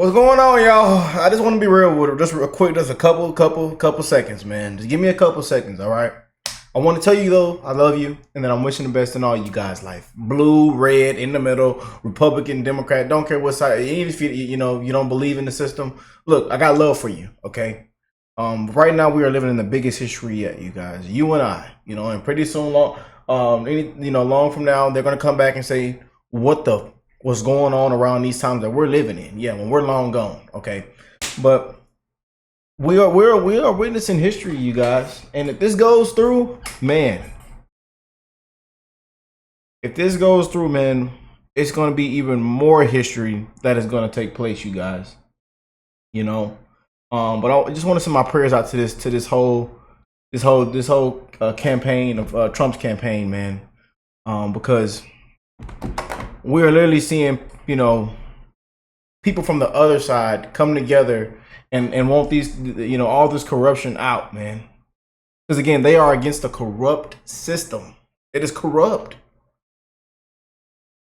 What's going on, y'all? I just want to be real with it. Just real quick, just a couple seconds, man. Just give me a couple seconds, all right? I want to tell you though, I love you, and that I'm wishing the best in all you guys' life. Blue, red, in the middle, Republican, Democrat, don't care what side. Even if you don't believe in the system, look, I got love for you, okay? Right now we are living in the biggest history yet, you guys. You and I, and pretty soon, long from now, they're gonna come back and say, what's going on around these times that we're living in. Yeah, when we're long gone, okay? But we are witnessing history, you guys. And if this goes through, man, it's going to be even more history that is going to take place, you guys. But I just want to send my prayers out to this whole campaign of Trump's campaign, man, because we're literally seeing, people from the other side come together and want these, all this corruption out, man. Because again, they are against the corrupt system. It is corrupt.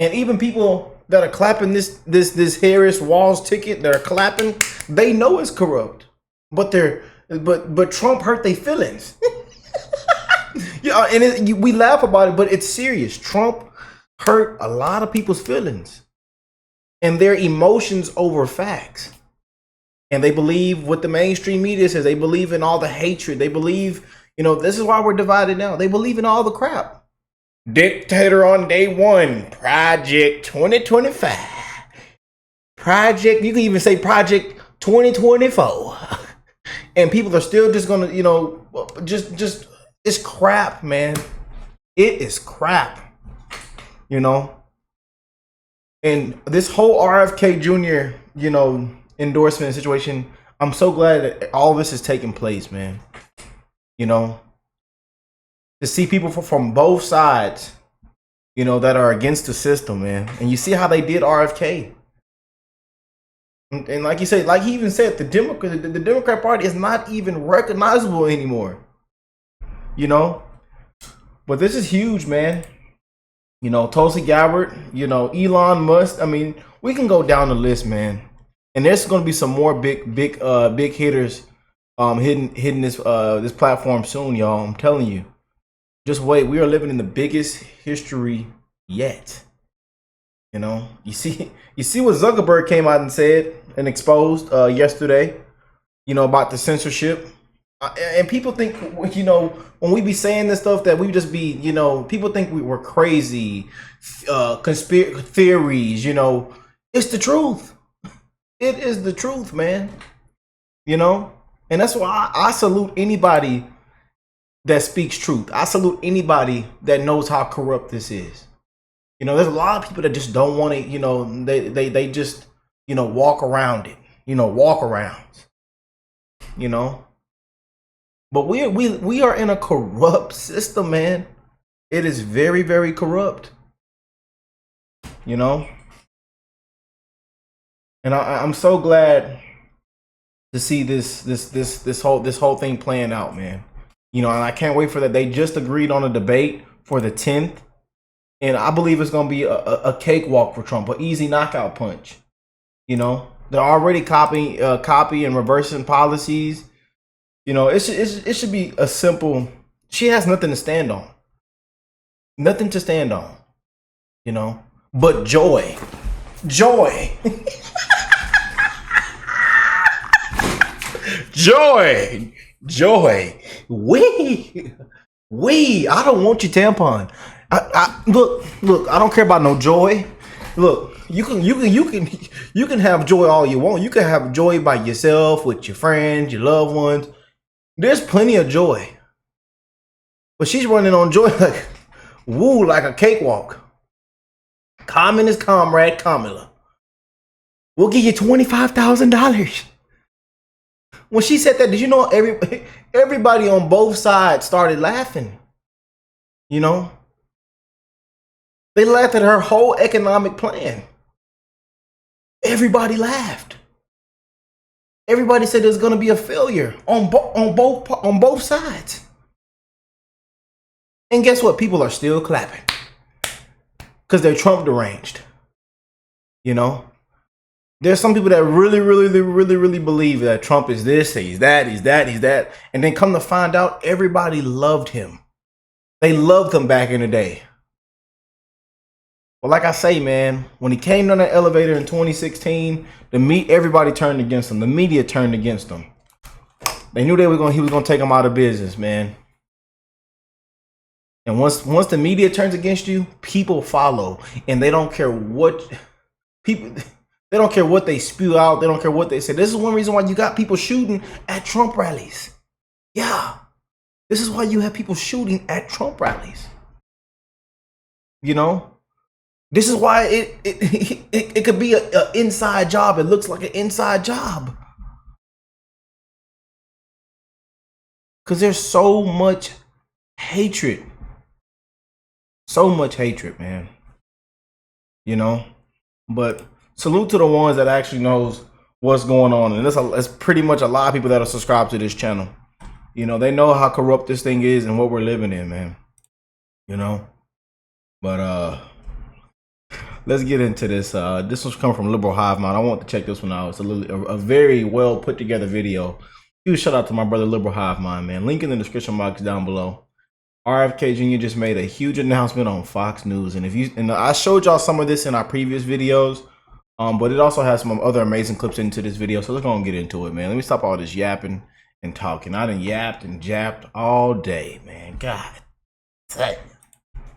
And even people that are clapping this Harris Walls ticket, that are clapping, they know it's corrupt. But Trump hurt their feelings. We laugh about it, but it's serious. Trump hurt a lot of people's feelings and their emotions over facts. And they believe what the mainstream media says. They believe in all the hatred. They believe, this is why we're divided now. They believe in all the crap. Dictator on day one, Project 2025. Project, you can even say Project 2024. And people are still just gonna, just it's crap, man. It is crap. And this whole RFK Jr., endorsement situation, I'm so glad that all this is taking place, man. To see people from both sides, that are against the system, man. And you see how they did RFK. And like you said, like he even said, the Democrat Party is not even recognizable anymore. But this is huge, man. Tulsi Gabbard, Elon Musk. I mean, we can go down the list, man. And there's going to be some more big hitters hitting this platform soon, y'all. I'm telling you. Just wait. We are living in the biggest history yet. You see what Zuckerberg came out and said and exposed yesterday, about the censorship. And people think, when we be saying this stuff that we just be, people think we were crazy, conspiracy theories, it's the truth. It is the truth, man. And that's why I salute anybody that speaks truth. I salute anybody that knows how corrupt this is. There's a lot of people that just don't want to, they just, walk around it, walk around, But we are in a corrupt system, man. It is very, very corrupt. And I'm so glad to see this whole thing playing out, man. And I can't wait for that. They just agreed on a debate for the 10th, and I believe it's gonna be a cakewalk for Trump, an easy knockout punch. They're already copying and reversing policies. It should be a simple. She has nothing to stand on. Nothing to stand on. But joy. Joy. Joy. Joy. We. I don't want your tampon. Look. I don't care about no joy. Look, you can have joy all you want. You can have joy by yourself, with your friends, your loved ones. There's plenty of joy. But she's running on joy like a cakewalk. Communist comrade Kamala. We'll give you $25,000. When she said that, did you know everybody on both sides started laughing? They laughed at her whole economic plan. Everybody laughed. Everybody said there's going to be a failure on both sides. And guess what? People are still clapping because they're Trump deranged. There's some people that really believe that Trump is this, he's that, he's that, he's that. And then come to find out, everybody loved him. They loved him back in the day. Well, like I say, man, when he came down the elevator in 2016, everybody turned against him. The media turned against him. They knew he was gonna take them out of business, man. And once the media turns against you, people follow, and they don't care what people. They don't care what they spew out. They don't care what they say. This is one reason why you got people shooting at Trump rallies. Yeah, this is why you have people shooting at Trump rallies. You know, this is why it could be an inside job. It looks like an inside job. Because there's so much hatred. So much hatred, man. You know? But salute to the ones that actually knows what's going on. And that's pretty much a lot of people that are subscribed to this channel. You know, they know how corrupt this thing is and what we're living in, man. You know? But let's get into this. This one's coming from Liberal Hive Mind. I want to check this one out. It's a very well put together video. Huge shout out to my brother Liberal Hive Mind, man. Link in the description box down below. RFK Jr. just made a huge announcement on Fox News, and I showed y'all some of this in our previous videos, but it also has some other amazing clips into this video. So let's go and get into it, man. Let me stop all this yapping and talking. I done yapped and japped all day, man. God dang.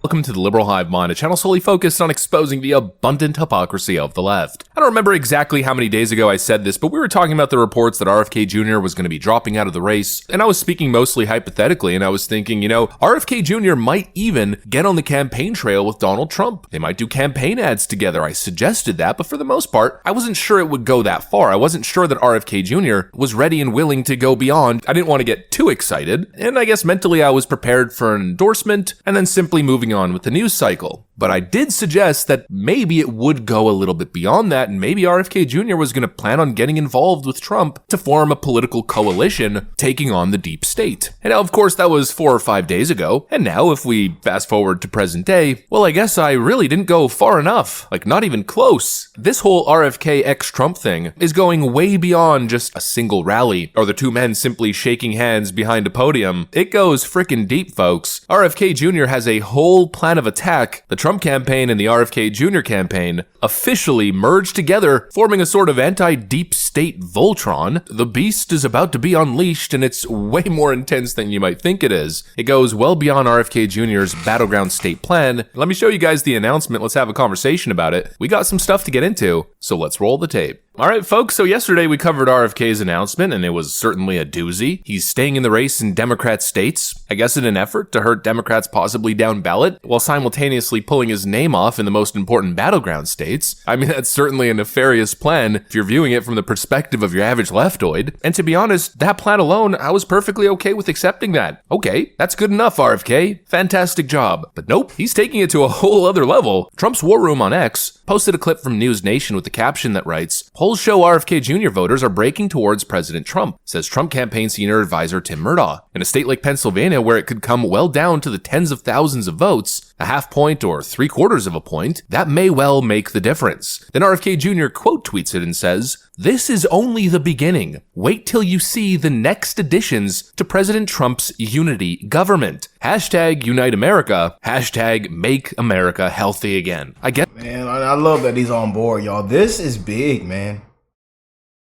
Welcome to the Liberal Hive Mind, a channel solely focused on exposing the abundant hypocrisy of the left. I don't remember exactly how many days ago I said this, but we were talking about the reports that RFK Jr. was going to be dropping out of the race, and I was speaking mostly hypothetically, and I was thinking, you know, RFK Jr. might even get on the campaign trail with Donald Trump. They might do campaign ads together. I suggested that, but for the most part, I wasn't sure it would go that far. I wasn't sure that RFK Jr. was ready and willing to go beyond. I didn't want to get too excited, and I guess mentally I was prepared for an endorsement, and then simply moving on with the news cycle. But I did suggest that maybe it would go a little bit beyond that, and maybe RFK Jr. was going to plan on getting involved with Trump to form a political coalition taking on the deep state. And now, of course, that was 4 or 5 days ago, and now if we fast forward to present day, well, I guess I really didn't go far enough, like not even close. This whole RFK x Trump thing is going way beyond just a single rally, or the two men simply shaking hands behind a podium. It goes frickin' deep, folks. RFK Jr. has a whole plan of attack. The Trump campaign and the RFK Jr. campaign officially merged together, forming a sort of anti-deep state Voltron. The beast is about to be unleashed, and it's way more intense than you might think it is. It goes well beyond RFK Jr.'s battleground state plan. Let me show you guys the announcement. Let's have a conversation about it. We got some stuff to get into, so let's roll the tape. Alright folks, so yesterday we covered RFK's announcement, and it was certainly a doozy. He's staying in the race in Democrat states, I guess in an effort to hurt Democrats possibly down ballot, while simultaneously pulling his name off in the most important battleground states. I mean, that's certainly a nefarious plan if you're viewing it from the perspective of your average leftoid. And to be honest, that plan alone, I was perfectly okay with accepting that. Okay, that's good enough, RFK. Fantastic job. But nope, he's taking it to a whole other level. Trump's War Room on X posted a clip from News Nation with the caption that writes, "Polls show RFK Jr. voters are breaking towards President Trump," says Trump campaign senior advisor Tim Murtaugh. In a state like Pennsylvania, where it could come well down to the tens of thousands of votes, a half point or 3/4 of a point, that may well make the difference. Then RFK Jr. quote tweets it and says, "This is only the beginning. Wait till you see the next additions to President Trump's unity government. Hashtag Unite America. Hashtag Make America Healthy Again." I get, Man, I love that he's on board, y'all. This is big, man.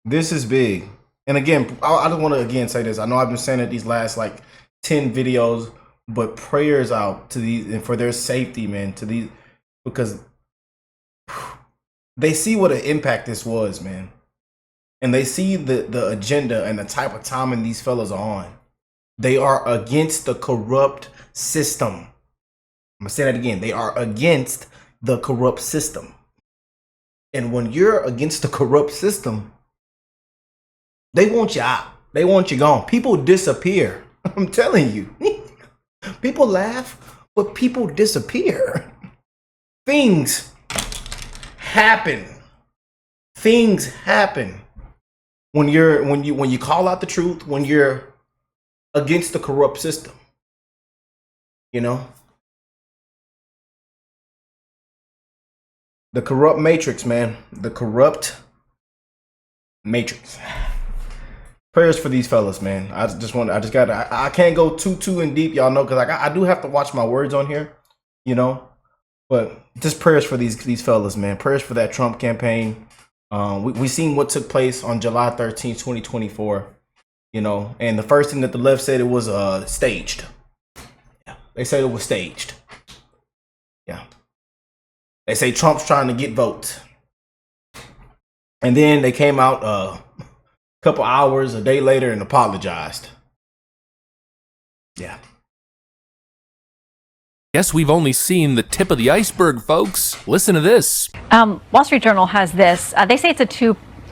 This is big. And again, I just want to again say this. I know I've been saying it these last like 10 videos, but prayers out to these and for their safety, man, to these, because they see what an impact this was, man. And they see the agenda and the type of timing these fellas are on. They are against the corrupt system. I'm gonna say that again. They are against the corrupt system. And when you're against the corrupt system, they want you out. They want you gone. People disappear. I'm telling you. People laugh, but people disappear. Things happen. Things happen when you call out the truth, when you're against the corrupt system. You know? The corrupt matrix, man. The corrupt Matrix. Prayers for these fellas, man. I can't go too in deep, y'all know, because I do have to watch my words on here, you know. But just prayers for these fellas, man. Prayers for that Trump campaign. We seen what took place on July 13th, 2024, you know, and the first thing that the left said, it was staged. Yeah, they said it was staged. Yeah. They say Trump's trying to get votes. And then they came out a couple hours, a day later, and apologized. Yeah. Guess we've only seen the tip of the iceberg, folks. Listen to this. Wall Street Journal has this. They say it's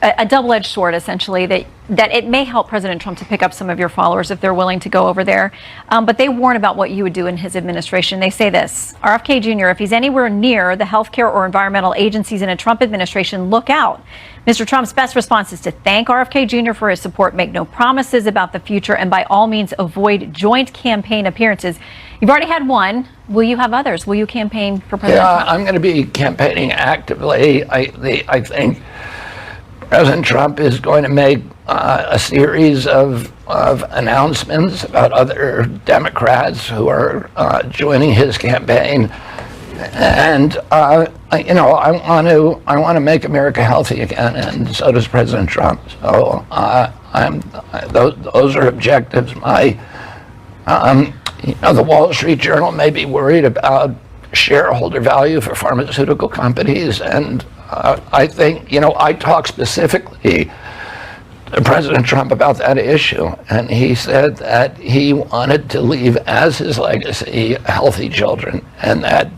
a double-edged sword, essentially, that it may help President Trump to pick up some of your followers if they're willing to go over there. But they warn about what you would do in his administration. They say this: RFK Jr., if he's anywhere near the healthcare or environmental agencies in a Trump administration, look out. Mr. Trump's best response is to thank RFK Jr. for his support, make no promises about the future, and by all means avoid joint campaign appearances. You've already had one. Will you have others? Will you campaign for President Trump? I'm going to be campaigning actively. I think President Trump is going to make a series of announcements about other Democrats who are joining his campaign. And I want to make America healthy again, and so does President Trump. So those are objectives. The Wall Street Journal may be worried about shareholder value for pharmaceutical companies, and I think I talked specifically to President Trump about that issue, and he said that he wanted to leave as his legacy healthy children, and that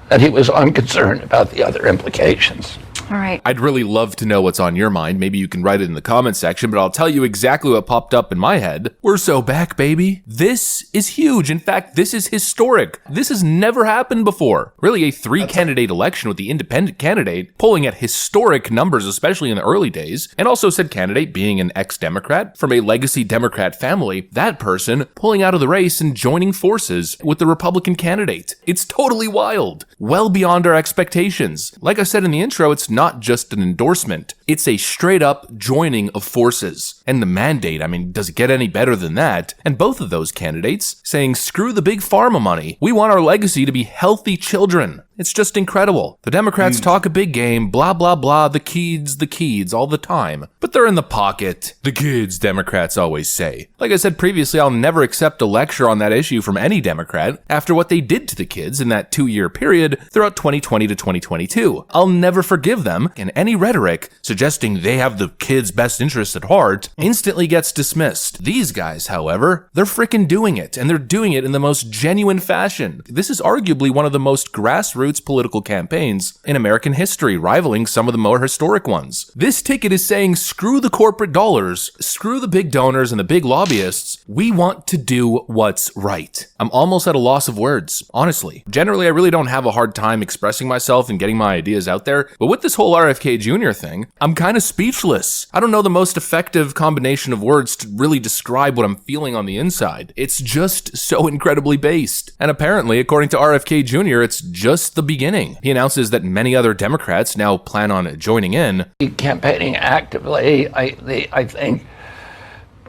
that he was unconcerned about the other implications. All right. I'd really love to know what's on your mind. Maybe you can write it in the comment section, but I'll tell you exactly what popped up in my head. We're so back, baby. This is huge. In fact, this is historic. This has never happened before. Really, a three-candidate election with the independent candidate polling at historic numbers, especially in the early days, and also said candidate being an ex-Democrat from a legacy Democrat family, that person pulling out of the race and joining forces with the Republican candidate. It's totally wild. Well beyond our expectations. Like I said in the intro, it's not just an endorsement. It's a straight up joining of forces. And the mandate, does it get any better than that? And both of those candidates saying, screw the big pharma money. We want our legacy to be healthy children. It's just incredible. The Democrats talk a big game, blah, blah, blah, the kids, all the time. But they're in the pocket. The kids, Democrats always say. Like I said previously, I'll never accept a lecture on that issue from any Democrat after what they did to the kids in that 2-year period throughout 2020 to 2022. I'll never forgive them, and any rhetoric suggesting they have the kids' best interests at heart instantly gets dismissed. These guys, however, they're freaking doing it, and they're doing it in the most genuine fashion. This is arguably one of the most grassroots political campaigns in American history, rivaling some of the more historic ones. This ticket is saying, screw the corporate dollars, screw the big donors and the big lobbyists. We want to do what's right. I'm almost at a loss of words, honestly. Generally, I really don't have a hard time expressing myself and getting my ideas out there, but with this whole RFK Jr. thing, I'm kind of speechless. I don't know the most effective combination of words to really describe what I'm feeling on the inside. It's just so incredibly based. And apparently, according to RFK Jr., it's just the beginning. He announces that many other Democrats now plan on joining in. Campaigning actively, I think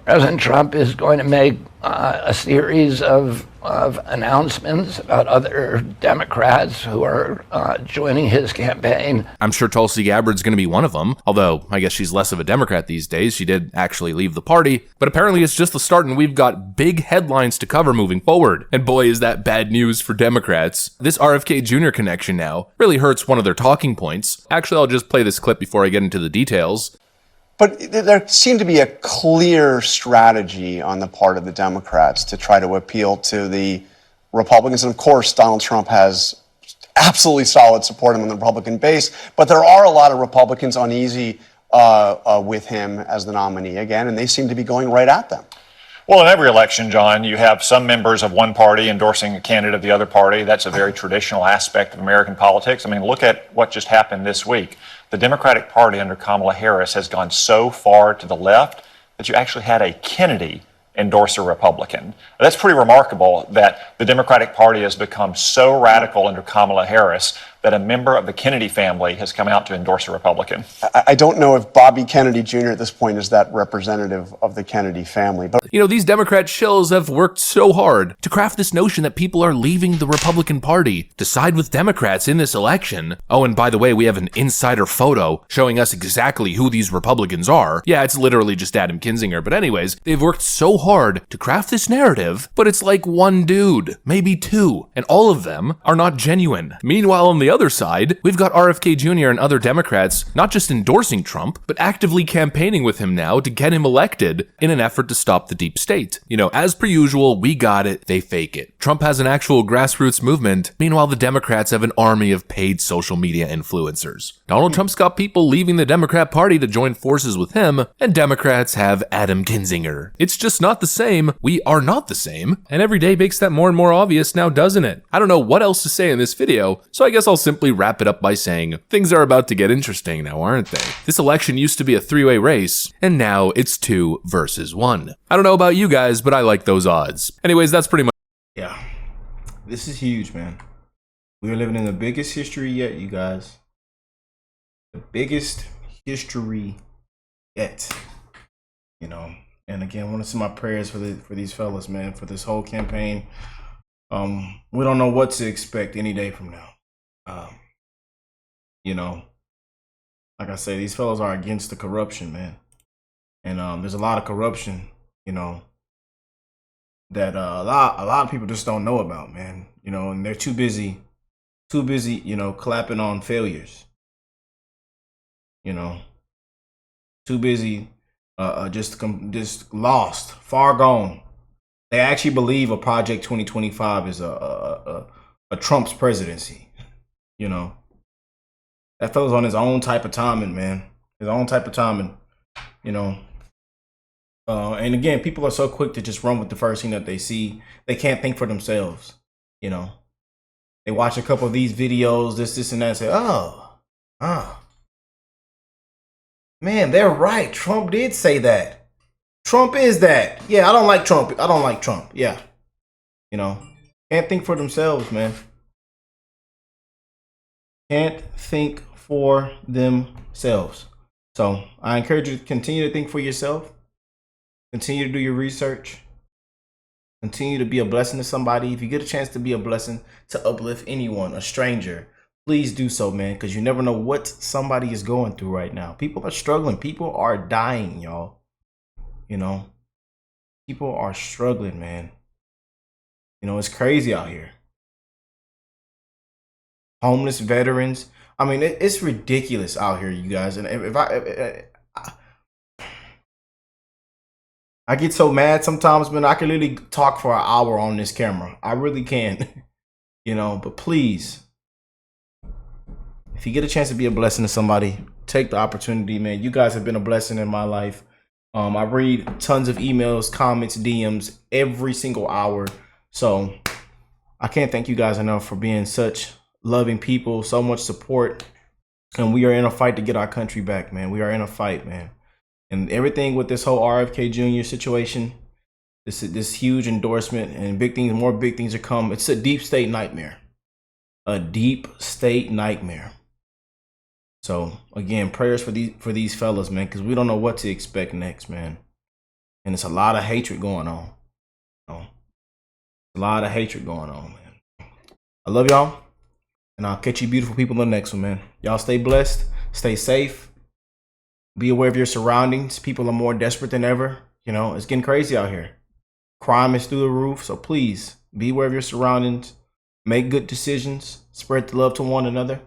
President Trump is going to make a series of announcements about other Democrats who are joining his campaign. I'm sure Tulsi Gabbard's going to be one of them, although I guess she's less of a Democrat these days. She did actually leave the party, but apparently it's just the start and we've got big headlines to cover moving forward. And boy, is that bad news for Democrats. This RFK Jr. connection now really hurts one of their talking points. Actually, I'll just play this clip before I get into the details. But there seemed to be a clear strategy on the part of the Democrats to try to appeal to the Republicans. And of course, Donald Trump has absolutely solid support among the Republican base. But there are a lot of Republicans uneasy with him as the nominee again, and they seem to be going right at them. Well, in every election, John, you have some members of one party endorsing a candidate of the other party. That's a very traditional aspect of American politics. Look at what just happened this week. The Democratic Party under Kamala Harris has gone so far to the left that you actually had a Kennedy endorse a Republican. That's pretty remarkable that the Democratic Party has become so radical under Kamala Harris that a member of the Kennedy family has come out to endorse a Republican. I don't know if Bobby Kennedy Jr. at this point is that representative of the Kennedy family, but You know, these Democrat shills have worked so hard to craft this notion that people are leaving the Republican Party to side with Democrats in this election. Oh, and by the way, we have an insider photo showing us exactly who these Republicans are. Yeah, it's literally just Adam Kinzinger, but anyways, they've worked so hard to craft this narrative, but it's like one dude, maybe two, and all of them are not genuine. Meanwhile, on the other side, we've got RFK Jr. and other Democrats not just endorsing Trump, but actively campaigning with him now to get him elected in an effort to stop the deep state. You know, as per usual, we got it, they fake it. Trump has an actual grassroots movement, meanwhile the Democrats have an army of paid social media influencers. Donald Trump's got people leaving the Democrat Party to join forces with him, and Democrats have Adam Kinzinger. It's just not the same. We are not the same, and every day makes that more and more obvious now, doesn't it? I don't know what else to say in this video, so I guess I'll simply wrap it up by saying things are about to get interesting now, aren't they? This election used to be a three-way race, and now it's 2 versus 1. I don't know about you guys, but I like those odds. Anyways, that's pretty much. Yeah, this is huge, man. We are living in the biggest history yet, you guys. The biggest history yet. You know, and again, I want to send my prayers for these fellas, man, for this whole campaign. We don't know what to expect any day from now. You know, like I say, these fellas are against the corruption, man, and there's a lot of corruption, you know, that a lot of people just don't know about, man. You know, and they're too busy, you know, clapping on failures. You know, too busy, just lost, far gone. They actually believe a Project 2025 is a Trump's presidency. You know, that fella's on his own type of timing, man. His own type of timing. You know. And again, people are so quick to just run with the first thing that they see. They can't think for themselves. You know, they watch a couple of these videos, this, and that, and say, oh, man, they're right. Trump did say that. Trump is that. Yeah, I don't like Trump. I don't like Trump. Yeah. You know, can't think for themselves, man. Can't think for themselves. So I encourage you to continue to think for yourself. Continue to do your research. Continue to be a blessing to somebody. If you get a chance to be a blessing, to uplift anyone, a stranger, please do so, man, because you never know what somebody is going through right now. People are struggling. People are dying, y'all. You know, people are struggling, man. You know, it's crazy out here. Homeless veterans. I mean, it's ridiculous out here, you guys. And if I get so mad sometimes, man, I can literally talk for an hour on this camera. I really can. You know, but please, if you get a chance to be a blessing to somebody, take the opportunity, man. You guys have been a blessing in my life. I read tons of emails, comments, DMs every single hour. So I can't thank you guys enough for being such loving people, so much support. And we are in a fight to get our country back, man. We are in a fight, man. And everything with this whole RFK Jr. situation, this huge endorsement and big things, more big things are coming. It's a deep state nightmare. A deep state nightmare. So again, prayers for these fellas, man, because we don't know what to expect next, man. And it's a lot of hatred going on. You know? A lot of hatred going on, man. I love y'all. And I'll catch you beautiful people in the next one, man. Y'all stay blessed. Stay safe. Be aware of your surroundings. People are more desperate than ever. You know, it's getting crazy out here. Crime is through the roof. So please be aware of your surroundings. Make good decisions. Spread the love to one another.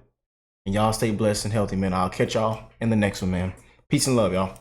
And y'all stay blessed and healthy, man. I'll catch y'all in the next one, man. Peace and love, y'all.